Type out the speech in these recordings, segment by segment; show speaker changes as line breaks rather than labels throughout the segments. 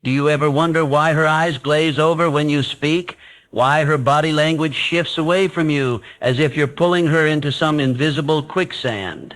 Do you ever wonder why her eyes glaze over when you speak? Why her body language shifts away from you as if you're pulling her into some invisible quicksand?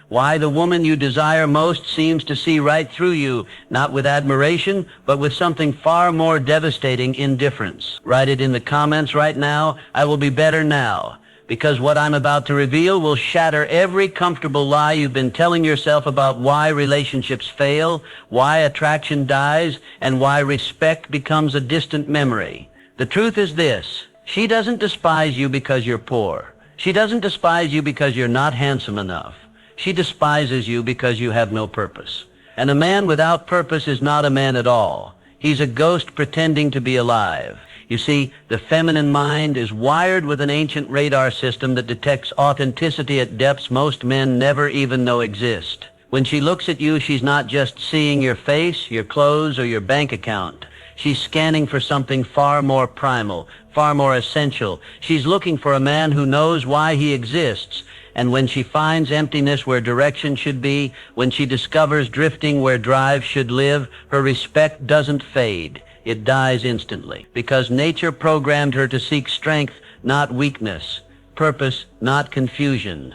Why the woman you desire most seems to see right through you, not with admiration, but with something far more devastating, indifference. Write it in the comments right now. I will be better now, because what I'm about to reveal will shatter every comfortable lie you've been telling yourself about why relationships fail, why attraction dies, and why respect becomes a distant memory. The truth is this: she doesn't despise you because you're poor. She doesn't despise you because you're not handsome enough. She despises you because you have no purpose. And a man without purpose is not a man at all. He's a ghost pretending to be alive. You see, the feminine mind is wired with an ancient radar system that detects authenticity at depths most men never even know exist. When she looks at you, she's not just seeing your face, your clothes, or your bank account. She's scanning for something far more primal, far more essential. She's looking for a man who knows why he exists. And when she finds emptiness where direction should be, when she discovers drifting where drive should live, her respect doesn't fade. It dies instantly. Because nature programmed her to seek strength, not weakness. Purpose, not confusion.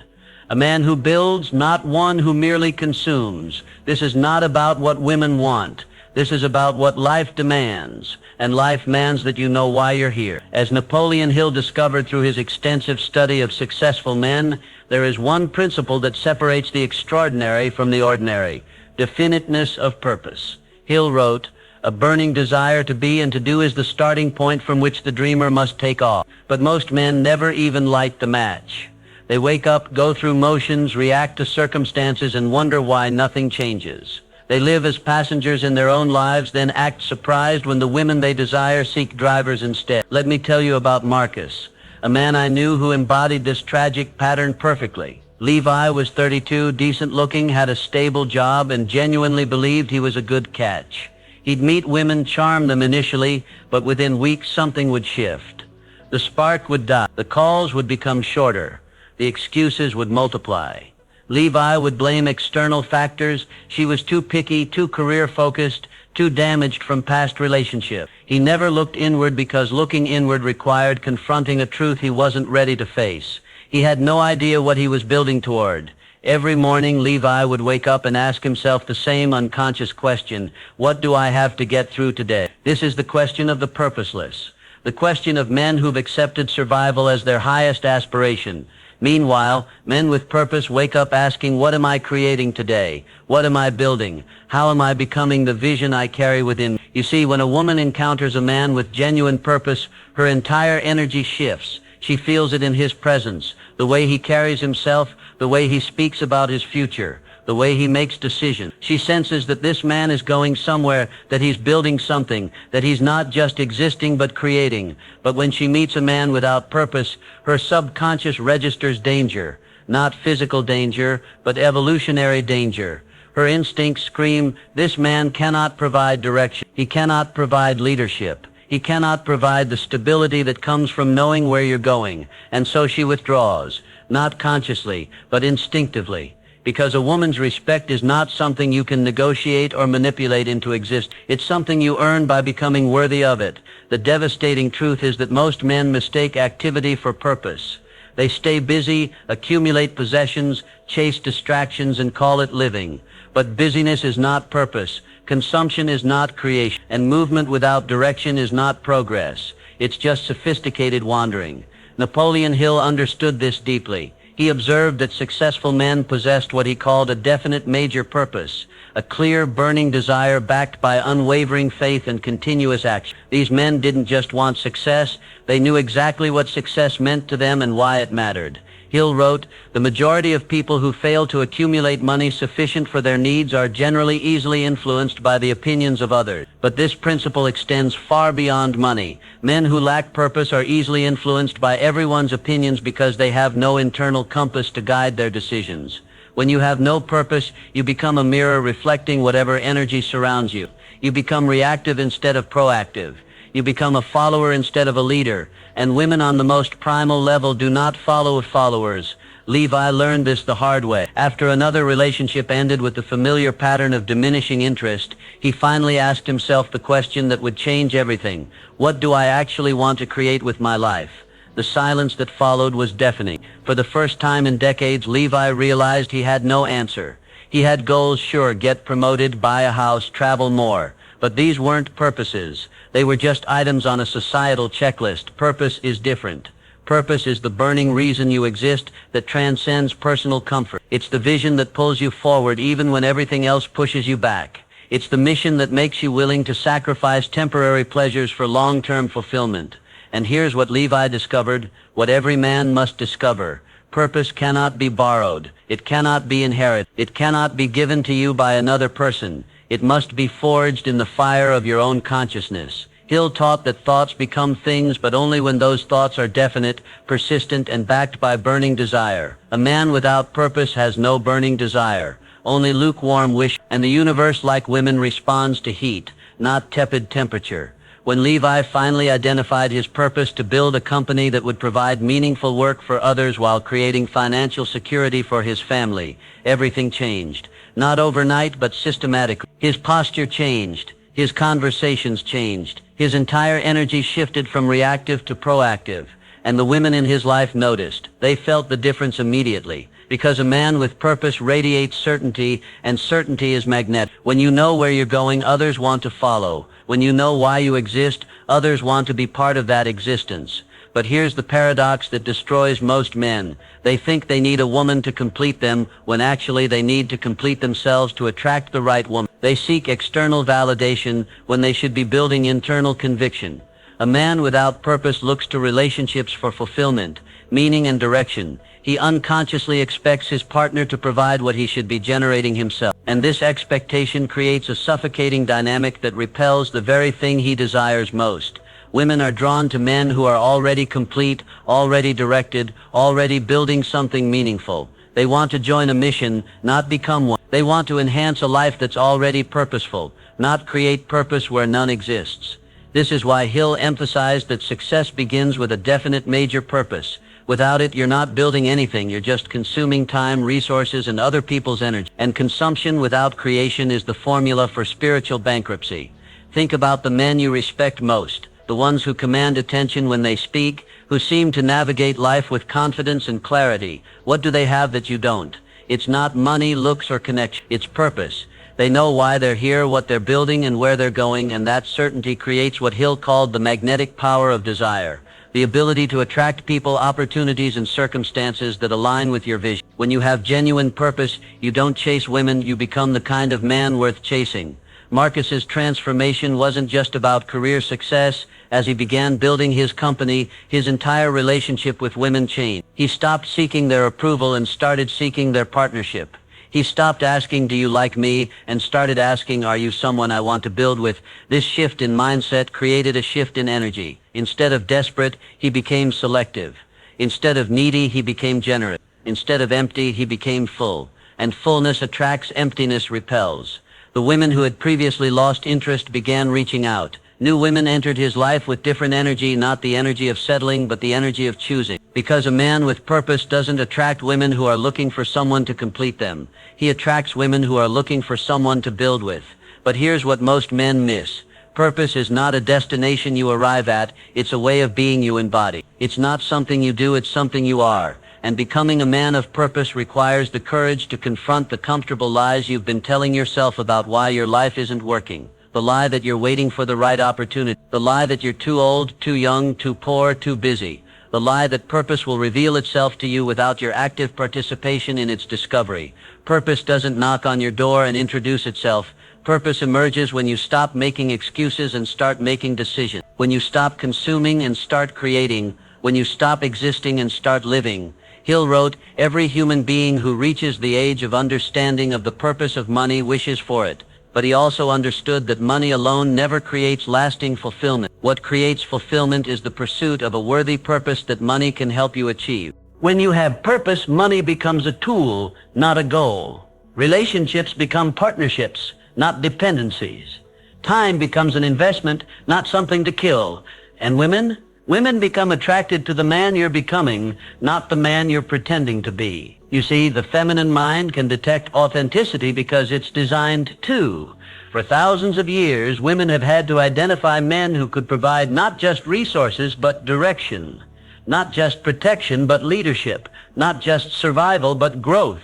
A man who builds, not one who merely consumes. This is not about what women want. This is about what life demands, and life demands that you know why you're here. As Napoleon Hill discovered through his extensive study of successful men, there is one principle that separates the extraordinary from the ordinary: definiteness of purpose. Hill wrote, "A burning desire to be and to do is the starting point from which the dreamer must take off." But most men never even light the match. They wake up, go through motions, react to circumstances, and wonder why nothing changes. They live as passengers in their own lives, then act surprised when the women they desire seek drivers instead. Let me tell you about Marcus, a man I knew who embodied this tragic pattern perfectly. Levi was 32, decent looking, had a stable job, and genuinely believed he was a good catch. He'd meet women, charm them initially, but within weeks something would shift. The spark would die. The calls would become shorter. The excuses would multiply. Levi would blame external factors. She was too picky, too career-focused, too damaged from past relationships. He never looked inward because looking inward required confronting a truth he wasn't ready to face. He had no idea what he was building toward. Every morning, Levi would wake up and ask himself the same unconscious question: what do I have to get through today? This is the question of the purposeless, the question of men who've accepted survival as their highest aspiration. Meanwhile, men with purpose wake up asking, what am I creating today? What am I building? How am I becoming the vision I carry within me? You see, when a woman encounters a man with genuine purpose, her entire energy shifts. She feels it in his presence, the way he carries himself, the way he speaks about his future, the way he makes decisions. She senses that this man is going somewhere, that he's building something, that he's not just existing but creating. But when she meets a man without purpose, her subconscious registers danger. Not physical danger, but evolutionary danger. Her instincts scream, this man cannot provide direction. He cannot provide leadership. He cannot provide the stability that comes from knowing where you're going. And so she withdraws, not consciously, but instinctively. Because a woman's respect is not something you can negotiate or manipulate into existence. It's something you earn by becoming worthy of it. The devastating truth is that most men mistake activity for purpose. They stay busy, accumulate possessions, chase distractions, and call it living. But busyness is not purpose. Consumption is not creation. And movement without direction is not progress. It's just sophisticated wandering. Napoleon Hill understood this deeply. He observed that successful men possessed what he called a definite major purpose, a clear, burning desire backed by unwavering faith and continuous action. These men didn't just want success, they knew exactly what success meant to them and why it mattered. Hill wrote, "The majority of people who fail to accumulate money sufficient for their needs are generally easily influenced by the opinions of others. But this principle extends far beyond money. Men who lack purpose are easily influenced by everyone's opinions because they have no internal compass to guide their decisions. When you have no purpose, you become a mirror reflecting whatever energy surrounds you. You become reactive instead of proactive. You become a follower instead of a leader. And women on the most primal level do not follow followers. Levi learned this the hard way. After another relationship ended with the familiar pattern of diminishing interest, he finally asked himself the question that would change everything. What do I actually want to create with my life? The silence that followed was deafening. For the first time in decades, Levi realized he had no answer. He had goals, sure, get promoted, buy a house, travel more. But these weren't purposes. They were just items on a societal checklist. Purpose is different. Purpose is the burning reason you exist that transcends personal comfort. It's the vision that pulls you forward even when everything else pushes you back. It's the mission that makes you willing to sacrifice temporary pleasures for long-term fulfillment. And here's what Levi discovered, what every man must discover. Purpose cannot be borrowed. It cannot be inherited. It cannot be given to you by another person. It must be forged in the fire of your own consciousness. Hill taught that thoughts become things, but only when those thoughts are definite, persistent, and backed by burning desire. A man without purpose has no burning desire, only lukewarm wish, and the universe, like women, responds to heat, not tepid temperature. When Levi finally identified his purpose to build a company that would provide meaningful work for others while creating financial security for his family, everything changed. Not overnight, but systematically. His posture changed. His conversations changed. His entire energy shifted from reactive to proactive. And the women in his life noticed. They felt the difference immediately. Because a man with purpose radiates certainty, and certainty is magnetic. When you know where you're going, others want to follow. When you know why you exist, others want to be part of that existence. But here's the paradox that destroys most men. They think they need a woman to complete them, when actually they need to complete themselves to attract the right woman. They seek external validation when they should be building internal conviction. A man without purpose looks to relationships for fulfillment, meaning, and direction. He unconsciously expects his partner to provide what he should be generating himself. And this expectation creates a suffocating dynamic that repels the very thing he desires most. Women are drawn to men who are already complete, already directed, already building something meaningful. They want to join a mission, not become one. They want to enhance a life that's already purposeful, not create purpose where none exists. This is why Hill emphasized that success begins with a definite major purpose. Without it, you're not building anything. You're just consuming time, resources, and other people's energy. And consumption without creation is the formula for spiritual bankruptcy. Think about the men you respect most, the ones who command attention when they speak, who seem to navigate life with confidence and clarity. What do they have that you don't? It's not money, looks, or connection. It's purpose. They know why they're here, what they're building, and where they're going, and that certainty creates what Hill called the magnetic power of desire. The ability to attract people, opportunities, and circumstances that align with your vision. When you have genuine purpose, you don't chase women, you become the kind of man worth chasing. Marcus's transformation wasn't just about career success. As he began building his company, his entire relationship with women changed. He stopped seeking their approval and started seeking their partnership. He stopped asking, "Do you like me?" and started asking, "Are you someone I want to build with?" This shift in mindset created a shift in energy. Instead of desperate, he became selective. Instead of needy, he became generous. Instead of empty, he became full. And fullness attracts, emptiness repels. The women who had previously lost interest began reaching out. New women entered his life with different energy, not the energy of settling, but the energy of choosing. Because a man with purpose doesn't attract women who are looking for someone to complete them. He attracts women who are looking for someone to build with. But here's what most men miss. Purpose is not a destination you arrive at, it's a way of being you embody. It's not something you do, it's something you are. And becoming a man of purpose requires the courage to confront the comfortable lies you've been telling yourself about why your life isn't working. The lie that you're waiting for the right opportunity. The lie that you're too old, too young, too poor, too busy. The lie that purpose will reveal itself to you without your active participation in its discovery. Purpose doesn't knock on your door and introduce itself. Purpose emerges when you stop making excuses and start making decisions. When you stop consuming and start creating. When you stop existing and start living. Hill wrote, "Every human being who reaches the age of understanding of the purpose of money wishes for it." But he also understood that money alone never creates lasting fulfillment. What creates fulfillment is the pursuit of a worthy purpose that money can help you achieve. When you have purpose, money becomes a tool, not a goal. Relationships become partnerships, not dependencies. Time becomes an investment, not something to kill. And women? Women become attracted to the man you're becoming, not the man you're pretending to be. You see, the feminine mind can detect authenticity because it's designed to. For thousands of years, women have had to identify men who could provide not just resources, but direction. Not just protection, but leadership. Not just survival, but growth.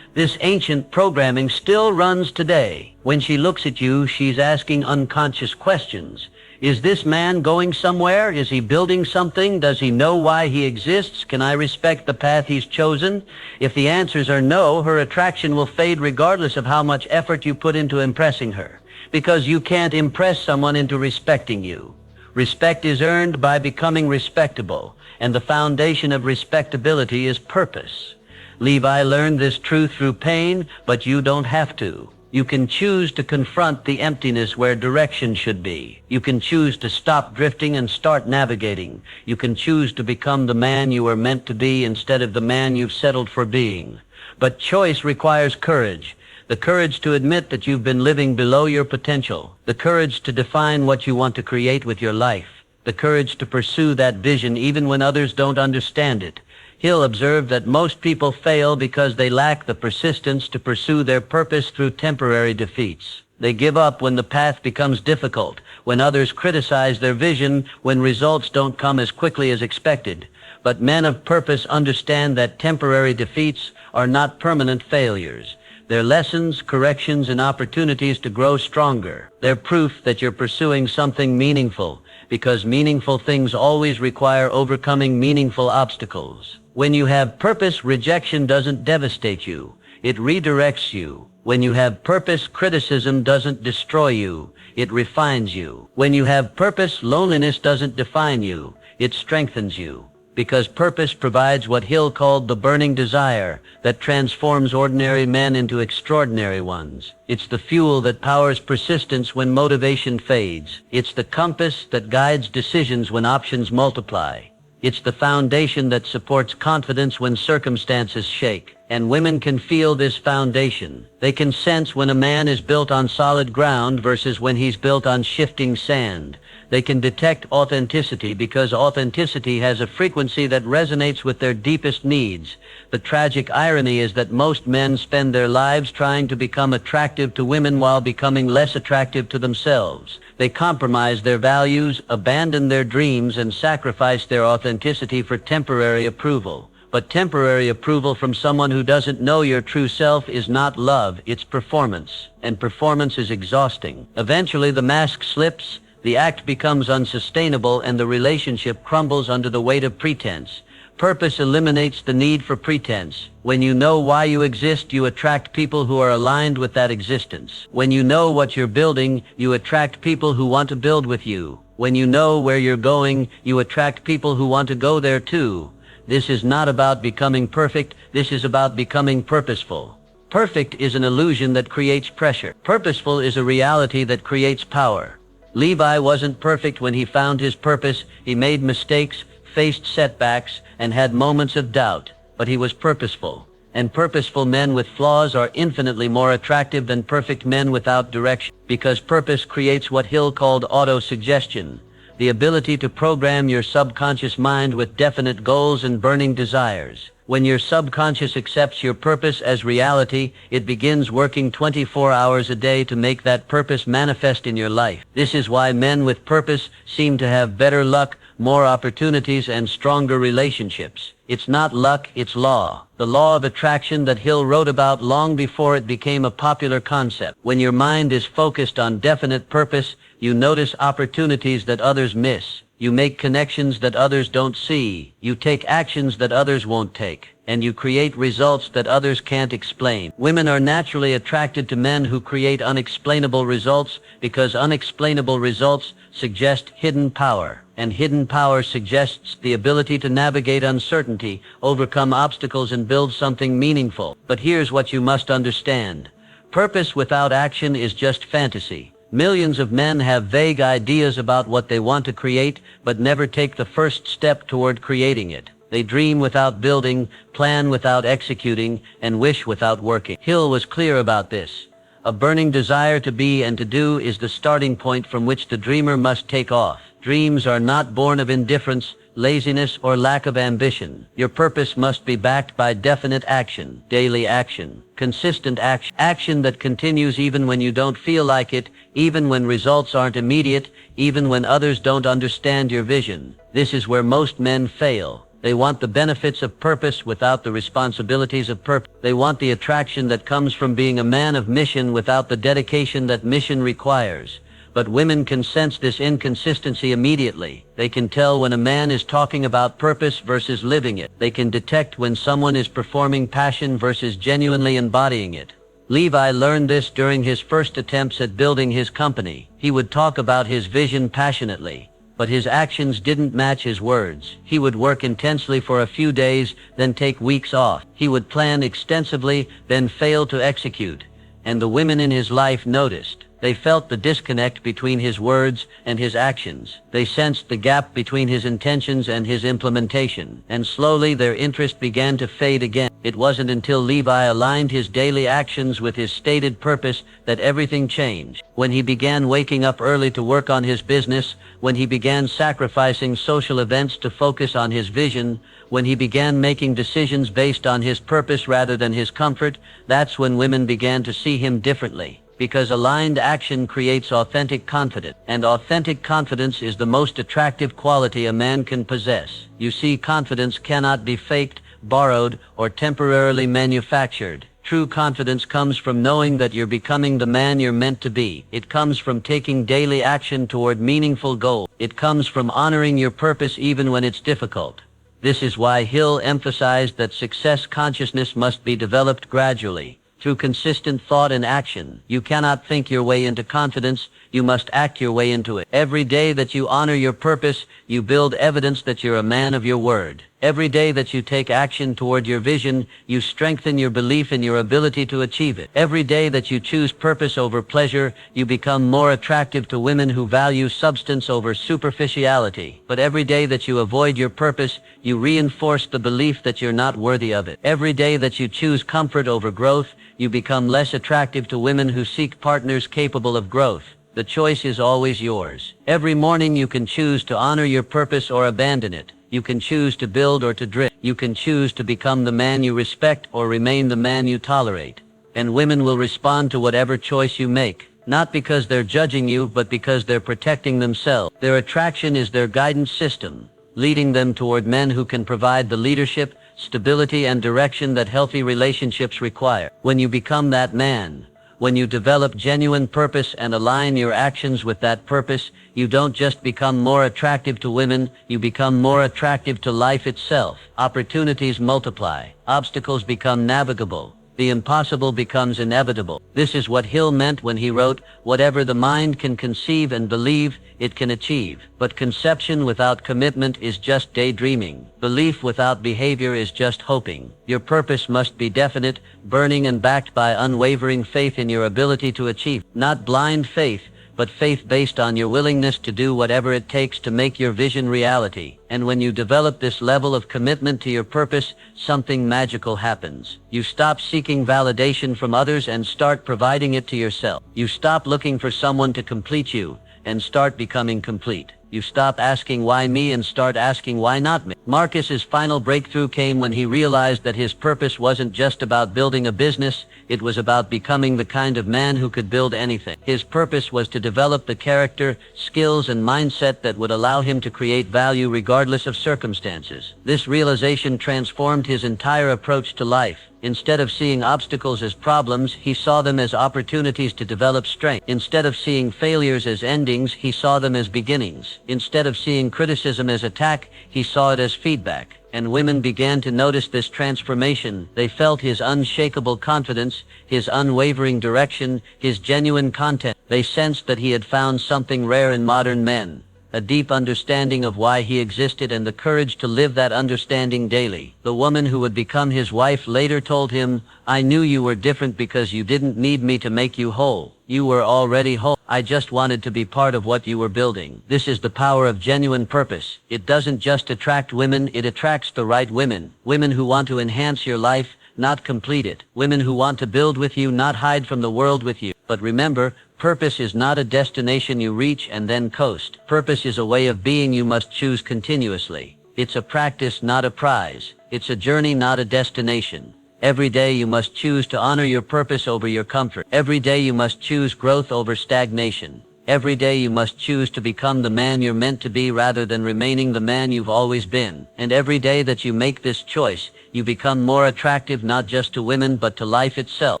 This ancient programming still runs today. When she looks at you, she's asking unconscious questions. Is this man going somewhere? Is he building something? Does he know why he exists? Can I respect the path he's chosen? If the answers are no, her attraction will fade regardless of how much effort you put into impressing her. Because you can't impress someone into respecting you. Respect is earned by becoming respectable, and the foundation of respectability is purpose. Levi learned this truth through pain, but you don't have to. You can choose to confront the emptiness where direction should be. You can choose to stop drifting and start navigating. You can choose to become the man you were meant to be instead of the man you've settled for being. But choice requires courage. The courage to admit that you've been living below your potential. The courage to define what you want to create with your life. The courage to pursue that vision even when others don't understand it. Hill observed that most people fail because they lack the persistence to pursue their purpose through temporary defeats. They give up when the path becomes difficult, when others criticize their vision, when results don't come as quickly as expected. But men of purpose understand that temporary defeats are not permanent failures. They're lessons, corrections, and opportunities to grow stronger. They're proof that you're pursuing something meaningful, because meaningful things always require overcoming meaningful obstacles. When you have purpose, rejection doesn't devastate you. It redirects you. When you have purpose, criticism doesn't destroy you. It refines you. When you have purpose, loneliness doesn't define you. It strengthens you. Because purpose provides what Hill called the burning desire that transforms ordinary men into extraordinary ones. It's the fuel that powers persistence when motivation fades. It's the compass that guides decisions when options multiply. It's the foundation that supports confidence when circumstances shake. And women can feel this foundation. They can sense when a man is built on solid ground versus when he's built on shifting sand. They can detect authenticity because authenticity has a frequency that resonates with their deepest needs. The tragic irony is that most men spend their lives trying to become attractive to women while becoming less attractive to themselves. They compromise their values, abandon their dreams, and sacrifice their authenticity for temporary approval. But temporary approval from someone who doesn't know your true self is not love, it's performance. And performance is exhausting. Eventually the mask slips, the act becomes unsustainable, and the relationship crumbles under the weight of pretense. Purpose eliminates the need for pretense. When you know why you exist, you attract people who are aligned with that existence. When you know what you're building, you attract people who want to build with you. When you know where you're going, you attract people who want to go there too. This is not about becoming perfect. This is about becoming purposeful. Perfect is an illusion that creates pressure. Purposeful is a reality that creates power. Levi wasn't perfect when he found his purpose. He made mistakes, faced setbacks, and had moments of doubt, but he was purposeful. And purposeful men with flaws are infinitely more attractive than perfect men without direction, because purpose creates what Hill called auto-suggestion, the ability to program your subconscious mind with definite goals and burning desires. When your subconscious accepts your purpose as reality, it begins working 24 hours a day to make that purpose manifest in your life. This is why men with purpose seem to have better luck, more opportunities, and stronger relationships. It's not luck, it's law. The law of attraction that Hill wrote about long before it became a popular concept. When your mind is focused on definite purpose, you notice opportunities that others miss. You make connections that others don't see. You take actions that others won't take. And you create results that others can't explain. Women are naturally attracted to men who create unexplainable results because unexplainable results suggest hidden power. And hidden power suggests the ability to navigate uncertainty, overcome obstacles, and build something meaningful. But here's what you must understand. Purpose without action is just fantasy. Millions of men have vague ideas about what they want to create, but never take the first step toward creating it. They dream without building, plan without executing, and wish without working. Hill was clear about this. A burning desire to be and to do is the starting point from which the dreamer must take off. Dreams are not born of indifference, laziness, or lack of ambition. Your purpose must be backed by definite action, daily action, consistent action, action that continues even when you don't feel like it, even when results aren't immediate, even when others don't understand your vision. This is where most men fail. They want the benefits of purpose without the responsibilities of purpose. They want the attraction that comes from being a man of mission without the dedication that mission requires. But women can sense this inconsistency immediately. They can tell when a man is talking about purpose versus living it. They can detect when someone is performing passion versus genuinely embodying it. Levi learned this during his first attempts at building his company. He would talk about his vision passionately, but his actions didn't match his words. He would work intensely for a few days, then take weeks off. He would plan extensively, then fail to execute. And the women in his life noticed. They felt the disconnect between his words and his actions. They sensed the gap between his intentions and his implementation. And slowly their interest began to fade again. It wasn't until Levi aligned his daily actions with his stated purpose that everything changed. When he began waking up early to work on his business, when he began sacrificing social events to focus on his vision, when he began making decisions based on his purpose rather than his comfort, that's when women began to see him differently. Because aligned action creates authentic confidence, and authentic confidence is the most attractive quality a man can possess. You see, confidence cannot be faked, borrowed, or temporarily manufactured. True confidence comes from knowing that you're becoming the man you're meant to be. It comes from taking daily action toward meaningful goals. It comes from honoring your purpose even when it's difficult. This is why Hill emphasized that success consciousness must be developed gradually. Through consistent thought and action. You cannot think your way into confidence, you must act your way into it. Every day that you honor your purpose, you build evidence that you're a man of your word. Every day that you take action toward your vision, you strengthen your belief in your ability to achieve it. Every day that you choose purpose over pleasure, you become more attractive to women who value substance over superficiality. But every day that you avoid your purpose, you reinforce the belief that you're not worthy of it. Every day that you choose comfort over growth, you become less attractive to women who seek partners capable of growth. The choice is always yours. Every morning you can choose to honor your purpose or abandon it. You can choose to build or to drift. You can choose to become the man you respect or remain the man you tolerate. And women will respond to whatever choice you make, not because they're judging you, but because they're protecting themselves. Their attraction is their guidance system, leading them toward men who can provide the leadership, stability, and direction that healthy relationships require. When you become that man, when you develop genuine purpose and align your actions with that purpose, you don't just become more attractive to women, you become more attractive to life itself. Opportunities multiply. Obstacles become navigable. The impossible becomes inevitable. This is what Hill meant when he wrote, "Whatever the mind can conceive and believe, it can achieve. But conception without commitment is just daydreaming. Belief without behavior is just hoping." Your purpose must be definite, burning, and backed by unwavering faith in your ability to achieve. Not blind faith, but faith based on your willingness to do whatever it takes to make your vision reality. And when you develop this level of commitment to your purpose, something magical happens. You stop seeking validation from others and start providing it to yourself. You stop looking for someone to complete you and start becoming complete. You stop asking why me and start asking why not me. Marcus's final breakthrough came when he realized that his purpose wasn't just about building a business, it was about becoming the kind of man who could build anything. His purpose was to develop the character, skills, and mindset that would allow him to create value regardless of circumstances. This realization transformed his entire approach to life. Instead of seeing obstacles as problems, he saw them as opportunities to develop strength. Instead of seeing failures as endings, he saw them as beginnings. Instead of seeing criticism as attack, he saw it as feedback. And women began to notice this transformation. They felt his unshakable confidence, his unwavering direction, his genuine content. They sensed that he had found something rare in modern men. A deep understanding of why he existed and the courage to live that understanding daily. The woman who would become his wife later told him, "I knew you were different because you didn't need me to make you whole. You were already whole. I just wanted to be part of what you were building." This is the power of genuine purpose. It doesn't just attract women, it attracts the right women. Women who want to enhance your life, not complete it. Women who want to build with you, not hide from the world with you. But remember, purpose is not a destination you reach and then coast. Purpose is a way of being you must choose continuously. It's a practice, not a prize. It's a journey, not a destination. Every day you must choose to honor your purpose over your comfort. Every day you must choose growth over stagnation. Every day you must choose to become the man you're meant to be rather than remaining the man you've always been. And every day that you make this choice, you become more attractive not just to women but to life itself.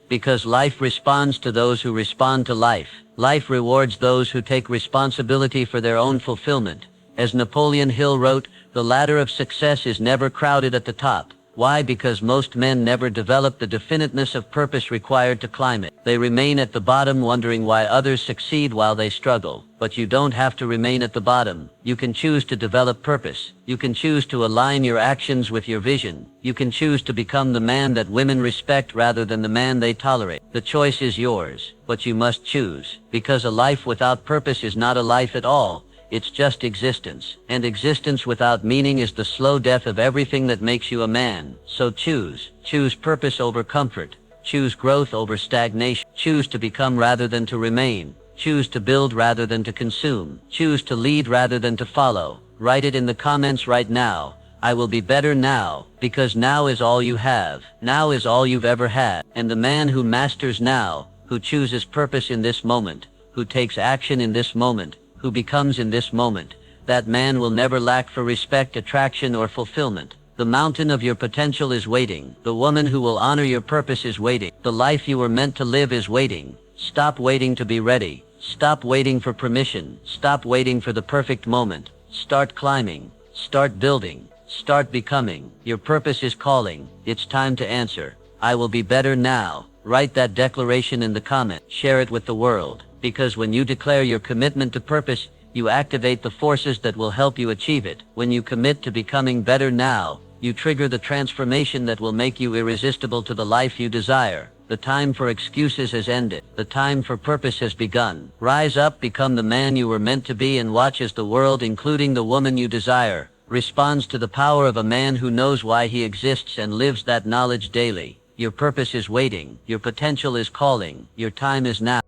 Because life responds to those who respond to life. Life rewards those who take responsibility for their own fulfillment. As Napoleon Hill wrote, the ladder of success is never crowded at the top. Why? Because most men never develop the definiteness of purpose required to climb it. They remain at the bottom wondering why others succeed while they struggle. But you don't have to remain at the bottom. You can choose to develop purpose. You can choose to align your actions with your vision. You can choose to become the man that women respect rather than the man they tolerate. The choice is yours, but you must choose. Because a life without purpose is not a life at all. It's just existence. And existence without meaning is the slow death of everything that makes you a man. So choose. Choose purpose over comfort. Choose growth over stagnation. Choose to become rather than to remain. Choose to build rather than to consume. Choose to lead rather than to follow. Write it in the comments right now. I will be better now, because now is all you have. Now is all you've ever had. And the man who masters now, who chooses purpose in this moment, who takes action in this moment, who becomes in this moment, that man will never lack for respect, attraction, or fulfillment. The mountain of your potential is waiting. The woman who will honor your purpose is waiting. The life you were meant to live is waiting. Stop waiting to be ready. Stop waiting for permission. Stop waiting for the perfect moment. Start climbing. Start building. Start becoming. Your purpose is calling. It's time to answer. I will be better now. Write that declaration in the comment. Share it with the world. Because when you declare your commitment to purpose, you activate the forces that will help you achieve it. When you commit to becoming better now, you trigger the transformation that will make you irresistible to the life you desire. The time for excuses has ended. The time for purpose has begun. Rise up, become the man you were meant to be, and watch as the world, including the woman you desire, responds to the power of a man who knows why he exists and lives that knowledge daily. Your purpose is waiting. Your potential is calling. Your time is now.